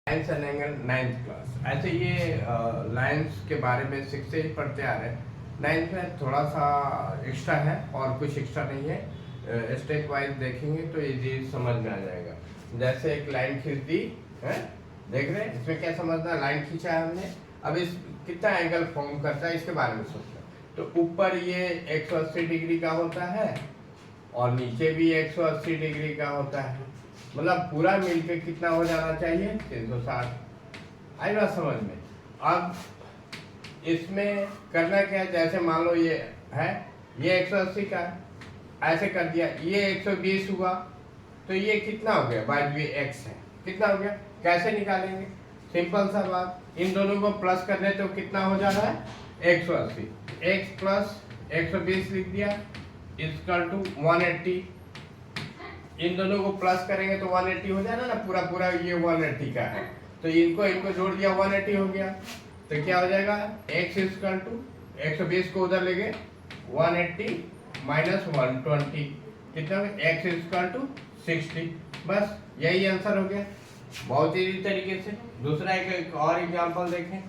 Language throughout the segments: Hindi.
Lines and angle 9th class. ऐसे ये लाइन्स के बारे में 6 से ही पढ़ते आ रहे हैं। 9th में थोड़ा सा एक्स्ट्रा है और कुछ एक्स्ट्रा नहीं है। स्टेप वाइज देखेंगे तो इजी समझ में आ जाएगा। जैसे एक लाइन खींच दी है, देख रहे हैं इसमें क्या समझना, लाइन खींचा है हमने, अब इस कितना एंगल फॉर्म करता है इसके बारे में सोचना। तो ऊपर ये 180 डिग्री का होता है और नीचे भी 180 डिग्री का होता है, मतलब पूरा मिलके कितना हो जाना चाहिए 360। आई बात समझ में। अब इसमें करना क्या है, जैसे मान लो ये है, ये 180 का ऐसे कर दिया, ये 120 हुआ तो ये कितना हो गया, बाई भी x है, कितना हो गया, कैसे निकालेंगे, सिंपल सा बात, इन दोनों को प्लस करने तो कितना हो जा रहा है 180, x प्लस 120 लिख दिया इक्वल टू 180। इन दोनों को प्लस करेंगे तो 180 हो जाएगा ना, पूरा पूरा ये 180 का है, तो इनको जोड़ दिया 180 हो गया। तो क्या हो जाएगा x इक्वल टू 120 को उधर ले गए 180 माइनस 120 कितना, x इक्वल टू 60। बस यही आंसर हो गया, बहुत इजी तरीके से। दूसरा एक और एग्जांपल देखें,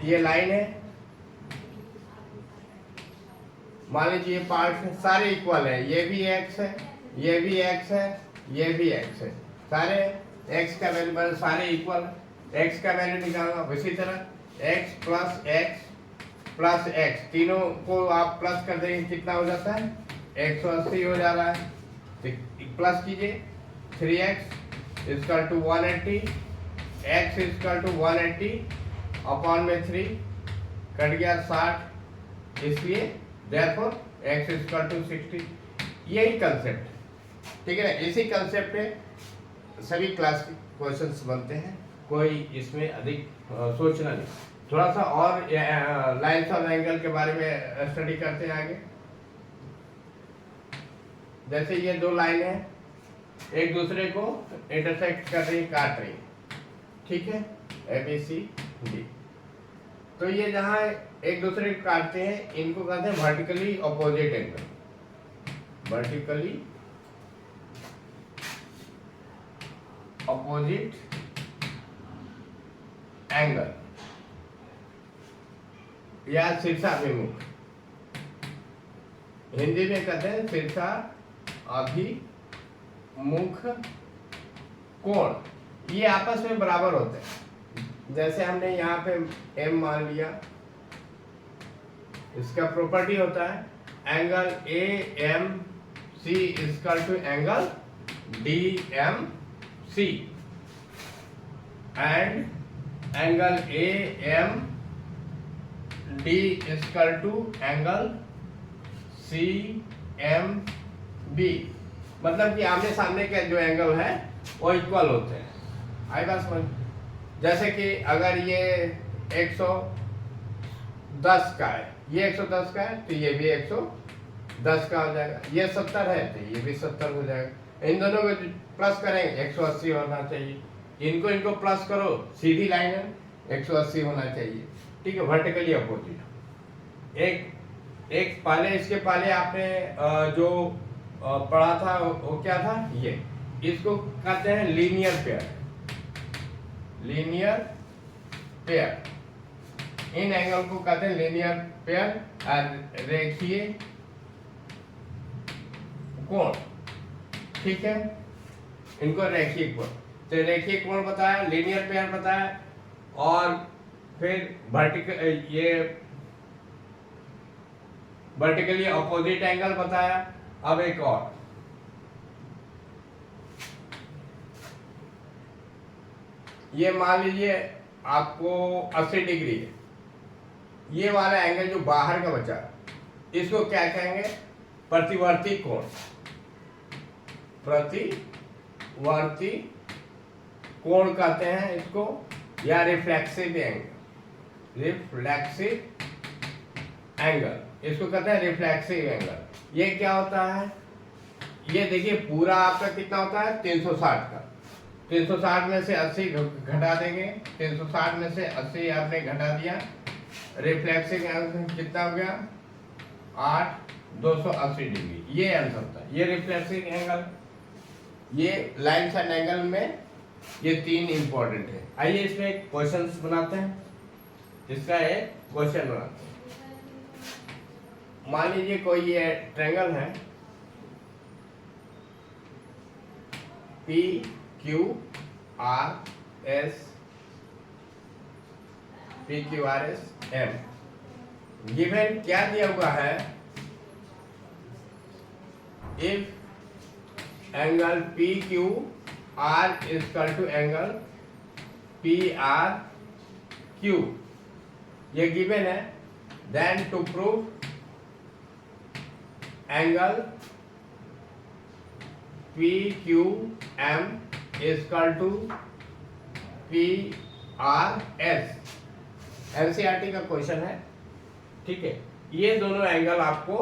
ये लाइन है, मान लीजिए पार्ट सारे इक्वल है, ये भी x है, ये भी x है, ये भी x है, सारे x का वैल्यू सारे इक्वल, x का वैल्यू निकालना। इसी तरह x प्लस x तीनों को आप प्लस कर देंगे कितना हो जाता है 180 हो जा रहा है। तो प्लस कीजिए 3x equal to 180, x equal to 180 upon में 3 कट गया 60, इसलिए therefore x इक्वल टू 60। यही कंसेप्ट, ठीक है ना, इसी कंसेप्ट पे सभी क्लास के क्वेश्चंस बनते हैं, कोई इसमें अधिक सोचना नहीं। थोड़ा सा और लाइन्स और एंगल के बारे में स्टडी करते हैं आगे। जैसे ये दो लाइन है, एक दूसरे को इंटरसेक्ट कर रही, काट रही, ठीक है, ABCD। तो ये जहाँ एक दूसरे को काटते हैं इनको कहते हैं vertically opposite angle, vertically opposite angle या शीर्षाभिमुख, हिंदी में कहते हैं शीर्षाभिमुख कोण। ये आपस में बराबर होते हैं। जैसे हमने यहाँ पे m मान लिया, इसका प्रॉपर्टी होता है angle AMC equal to angle DMC and angle AMD equal to angle CMB, मतलब कि आमने सामने के जो एंगल है वो इक्वल होते हैं। आई बात समझ। जैसे कि अगर ये 110 का है, ये 110 का है तो ये भी 110 का हो जाएगा, ये 70 है तो ये भी 70 हो जाएगा। इन दोनों को प्लस करेंगे 180 होना चाहिए, इनको प्लस करो, सीधी लाइन है 180 होना चाहिए, ठीक है, वर्टिकली अपोजिट। एक पहले, इसके पहले आपने जो पढ़ा था वो क्या था, ये इसको कहते हैं लीनियर पेयर, लीनियर पेयर। इन एंगल को कहते हैं लीनियर पेयर, रेखीय कोण, ठीक है, इनको रेखीय कोण। तो रेखीय कोण बताया, लीनियर पेयर बताया, और फिर वर्टिकली अपोजिट एंगल बताया। अब एक और, ये मान लीजिए आपको 80 डिग्री है, ये वाला एंगल जो बाहर का बचा इसको क्या कहेंगे, प्रतिवर्ती कोण, प्रतिवर्ती कोण कहते हैं इसको, या रिफ्लेक्सिव एंगल, रिफ्लेक्सिव एंगल इसको कहते हैं, रिफ्लेक्सिव एंगल। ये क्या होता है, ये देखिए पूरा आपका कितना होता है 360 का, 360 में से 80 घटा देंगे, 360 में से 80 आपने घटा दिया, रिफ्लेक्सिव एंगल कितना हो गया 280 डिग्री, ये आंसर होता है। ये रिफ्लेक्सिव एंगल, ये लाइन्स एंड एंगल में ये 3 इंपॉर्टेंट है। आइए इसमें एक क्वेश्चन बनाते हैं, इसका एक क्वेश्चन बनाते हैं। मान लीजिए कोई ये ट्रायंगल है P Q R S, P Q R S M. Given क्या दिया हुआ है, if angle P Q R equal to angle P R Q, ये गिवन है, then to prove angle P Q M equal to P R S. NCERT का क्वेश्चन है, ठीक है। ये दोनों एंगल आपको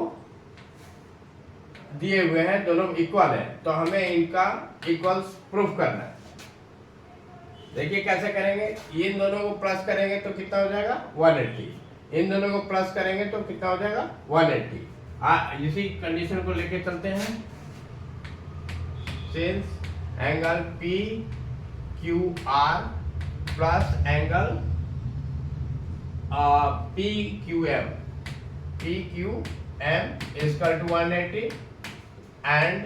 दिए हुए हैं, दोनों इक्वल है, तो हमें इनका इक्वल्स प्रूफ करना है। देखिए कैसे करेंगे, इन दोनों को प्लस करेंगे तो कितना हो जाएगा 180, इन दोनों को प्लस करेंगे तो कितना हो जाएगा 180। इसी कंडीशन को लेके चलते हैं। Since angle P Q R plus angle P Q M equal to 180 and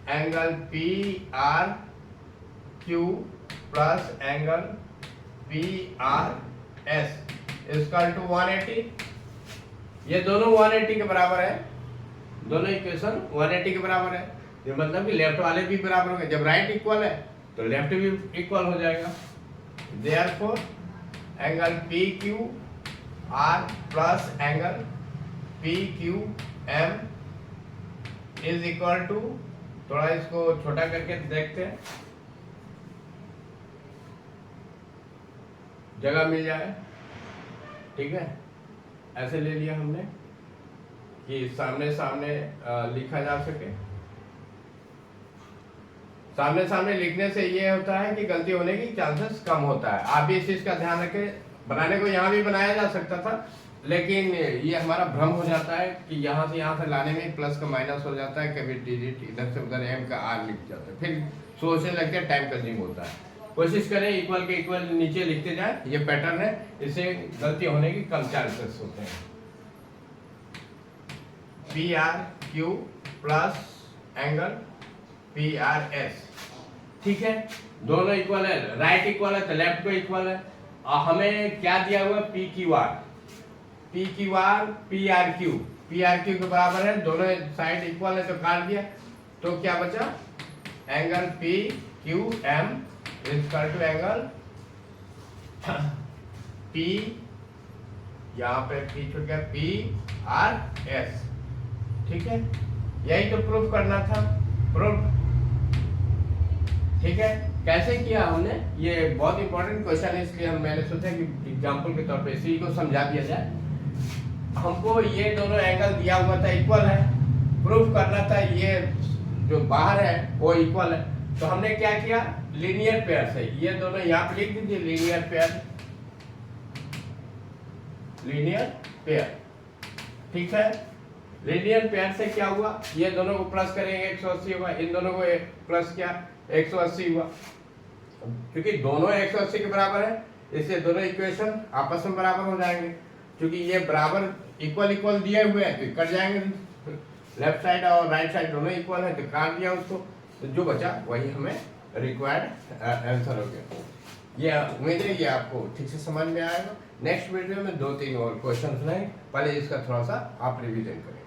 angle P R Q plus angle P R S equal to 180। ये दोनों 180 के बराबर है, दोनों इक्वेशन 180 के बराबर है। ये मतलब कि लेफ्ट वाले भी बराबर होंगे, जब राइट इक्वल है तो लेफ्ट भी इक्वल हो जाएगा। Therefore angle P Q R plus angle P Q M is equal to, थोड़ा इसको छोटा करके देखते हैं, जगह मिल जाए, ठीक है। ऐसे ले लिया हमने कि सामने सामने लिखा जा सके। सामने सामने लिखने से ये होता है कि गलती होने की चांसेस कम होता है। आप भी इस चीज का ध्यान रखें। बनाने को यहाँ भी बनाया जा सकता था, लेकिन ये हमारा भ्रम हो जाता है कि यहाँ से लाने में प्लस का माइनस हो जाता है, कभी डिजिट इधर से उधर एम का आर लिख जाता है, फिर सोचने लगते हैं, टाइम कंज्यूम होता है। कोशिश करें इक्वल के इक्वल नीचे लिखते जाए, ये पैटर्न है, इससे गलती होने की कम चांसेस होते हैं। P R Q plus angle P R S, ठीक है। दोनों इक्वल है, राइट इक्वल है तो लेफ्ट को इक्वल है। और हमें क्या दिया हुआ है, P Q R P R Q के बराबर है, दोनों साइड इक्वल है तो काट दिया, तो क्या बचा, angle P Q M equal to angle P, यहाँ पे पी छूट गया, पी आर एस, ठीक है। यही तो प्रूफ करना था, प्रूफ, ठीक है। कैसे किया हमने, ये बहुत इंपॉर्टेंट क्वेश्चन है, इसलिए मैंने सोचा कि एग्जांपल के तौर पे इसी को समझा दिया जाए। हमको ये दोनों एंगल दिया हुआ था, इक्वल है, प्रूफ करना था ये जो बाहर है वो इक्वल है, तो हमने क्या किया, लीनियर पेयर से ये दोनों यहाँ पे लिख दीजिए, लीनियर पेयर, ठीक है। लीनियर पेयर से क्या हुआ, ये दोनों को प्लस करेंगे 180 हुआ, इन दोनों को प्लस किया 180 हुआ, क्योंकि दोनों 180 के बराबर है, इससे दोनों इक्वेशन आपस में बराबर हो जाएंगे। क्योंकि ये बराबर इक्वल दिए हुए हैं तो कट जाएंगे, लेफ्ट साइड और राइट साइड दोनों इक्वल है तो काट दिया उसको, तो जो बचा वही हमें रिक्वायर्ड आंसर हो गया। ये उम्मीद है ये आपको ठीक से समझ में आएगा। नेक्स्ट वीडियो में 2-3 और क्वेश्चन हैं, पहले इसका थोड़ा सा आप रिवीजन करें।